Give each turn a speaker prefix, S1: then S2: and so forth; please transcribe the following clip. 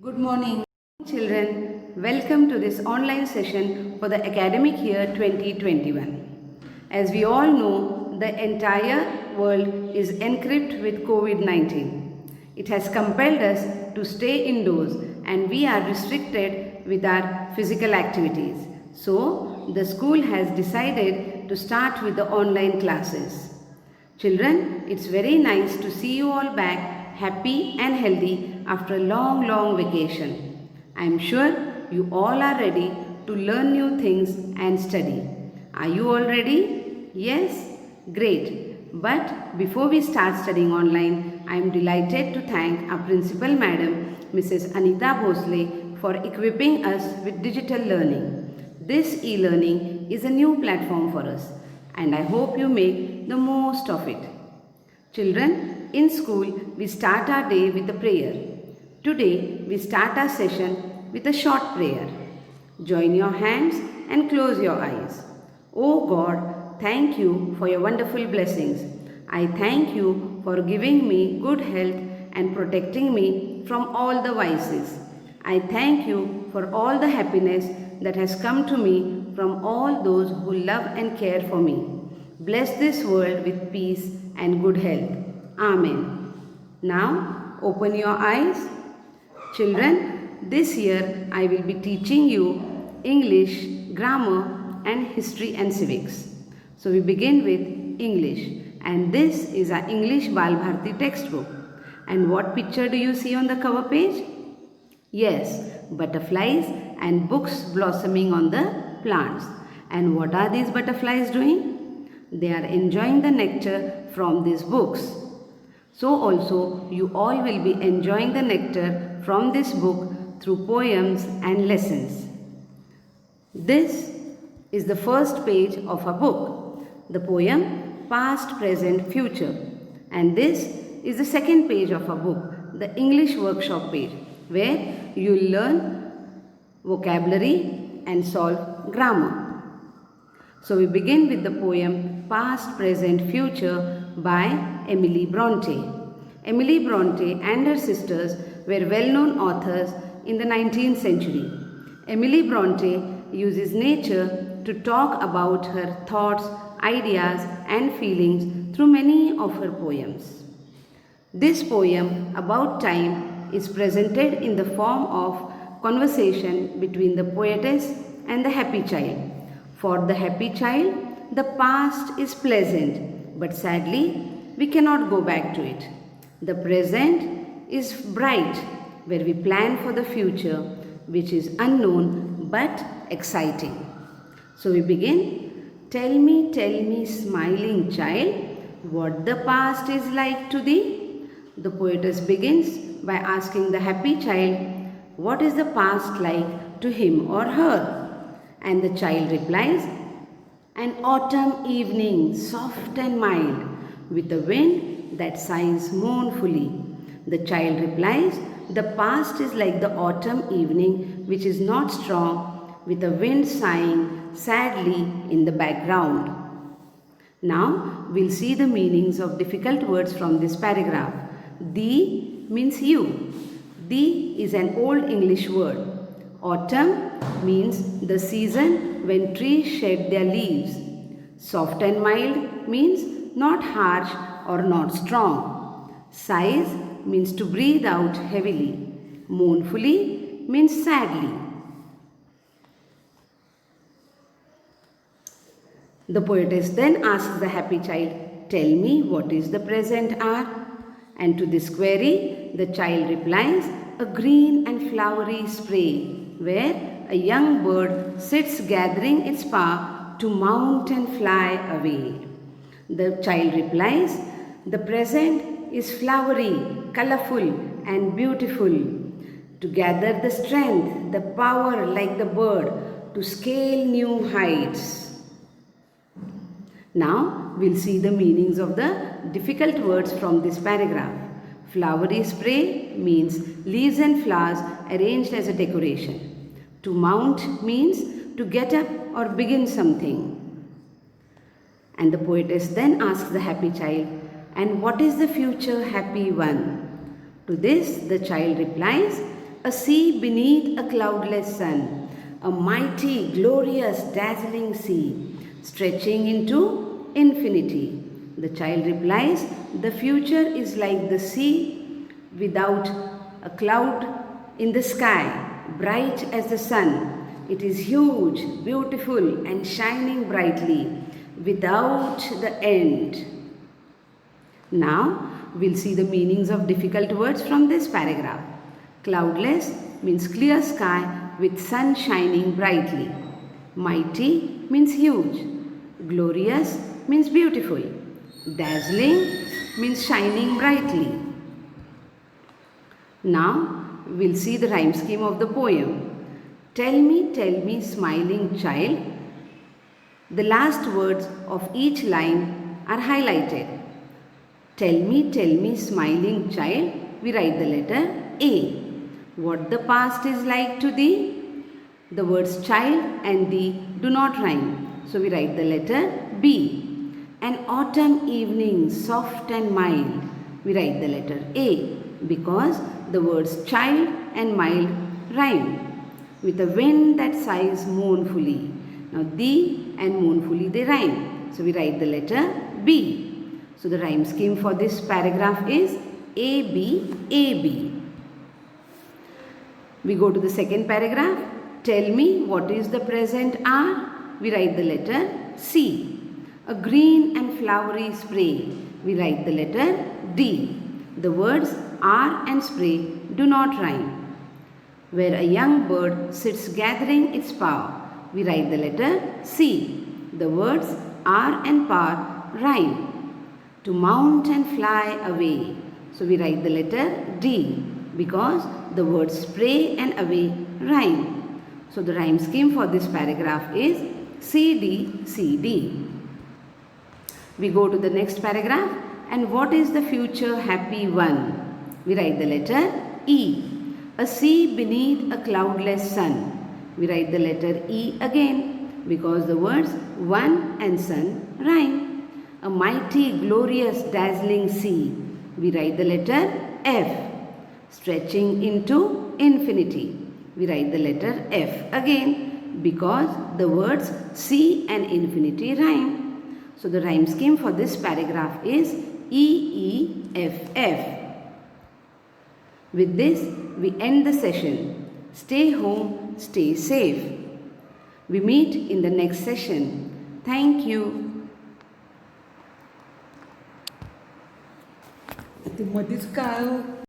S1: Good morning, children. Welcome to this online session for the academic year 2021. As we all know, the entire world is encrypted with COVID-19. It has compelled us to stay indoors and we are restricted with our physical activities. So, the school has decided to start with the online classes. Children, it's very nice to see you all back happy and healthy after a long vacation. I am sure you all are ready to learn new things and study. Are you all ready? Yes? Great. But before we start studying online, I am delighted to thank our principal madam, Mrs. Anita Bhosle, for equipping us with digital learning. This e-learning is a new platform for us and I hope you make the most of it. Children, in school we start our day with a prayer. Today we start our session with a short prayer. Join your hands and close your eyes. Oh God, thank you for your wonderful blessings. I thank you for giving me good health and protecting me from all the vices. I thank you for all the happiness that has come to me from all those who love and care for me. Bless this world with peace and good health. Amen. Now, open your eyes. Children, this year I will be teaching you English, grammar and history and civics. So we begin with English and this is our English Bal Bharti textbook. And what picture do you see on the cover page? Yes, butterflies and books blossoming on the plants. And what are these butterflies doing? They are enjoying the nectar from these books. So also you all will be enjoying the nectar from this book through poems and lessons. This is the first page of a book, the poem Past, Present, Future. And this is the second page of a book, the English workshop page, where you will learn vocabulary and solve grammar. So we begin with the poem Past, Present, Future by Emily Bronte. Emily Bronte and her sisters were well-known authors in the 19th century. Emily Bronte uses nature to talk about her thoughts, ideas and feelings through many of her poems. This poem about time is presented in the form of conversation between the poetess and the happy child. For the happy child, the past is pleasant, but sadly, we cannot go back to it. The present is bright, where we plan for the future, which is unknown but exciting. So we begin. Tell me, smiling child, what the past is like to thee. The poetess begins by asking the happy child, what is the past like to him or her? And the child replies, an autumn evening, soft and mild, with a wind that sighs mournfully. The child replies, the past is like the autumn evening, which is not strong, with a wind sighing sadly in the background. Now, we'll see the meanings of difficult words from this paragraph. Thee means you. Thee is an old English word. Autumn means the season when trees shed their leaves. Soft and mild means not harsh or not strong. Sighs means to breathe out heavily. Mournfully means sadly. The poetess then asks the happy child, tell me what is the present hour? And to this query, the child replies, a green and flowery spray, where a young bird sits gathering its power to mount and fly away. The child replies, the present is flowery, colorful and beautiful, to gather the strength, the power like the bird, to scale new heights. Now we'll see the meanings of the difficult words from this paragraph. Flowery spray means leaves and flowers arranged as a decoration. To mount means to get up or begin something. And the poetess then asks the happy child, and what is the future happy one? To this the child replies, A sea beneath a cloudless sun, a mighty, glorious, dazzling sea, stretching into infinity. The child replies, the future is like the sea without a cloud in the sky, bright as the sun. It is huge, beautiful, and shining brightly without the end. Now, we'll see the meanings of difficult words from this paragraph. Cloudless means clear sky with sun shining brightly. Mighty means huge. Glorious means beautiful. Dazzling means shining brightly. Now, we'll see the rhyme scheme of the poem. Tell me, smiling child. The last words of each line are highlighted. Tell me, smiling child. We write the letter A. What the past is like to thee? The words child and thee do not rhyme. So we write the letter B. An autumn evening, soft and mild. We write the letter A because the words child and mild rhyme. With a wind that sighs mournfully. Now thee and mournfully they rhyme. So we write the letter B. So the rhyme scheme for this paragraph is A, B, A, B. We go to the second paragraph. Tell me what is the present hour? We write the letter C. A green and flowery spray. We write the letter D. The words are and spray do not rhyme. Where a young bird sits gathering its power. We write the letter C. The words are and par rhyme. To mount and fly away. So we write the letter D because the words spray and away rhyme. So the rhyme scheme for this paragraph is CD, CD. We go to the next paragraph. And what is the future happy one? We write the letter E. A sea beneath a cloudless sun. We write the letter E again because the words one and sun rhyme. A mighty, glorious, dazzling sea. We write the letter F. Stretching into infinity. We write the letter F again because the words sea and infinity rhyme. So the rhyme scheme for this paragraph is E, E, F, F. With this, we end the session. Stay home, stay safe. We meet in the next session. Thank you.
S2: ते मध्येच काय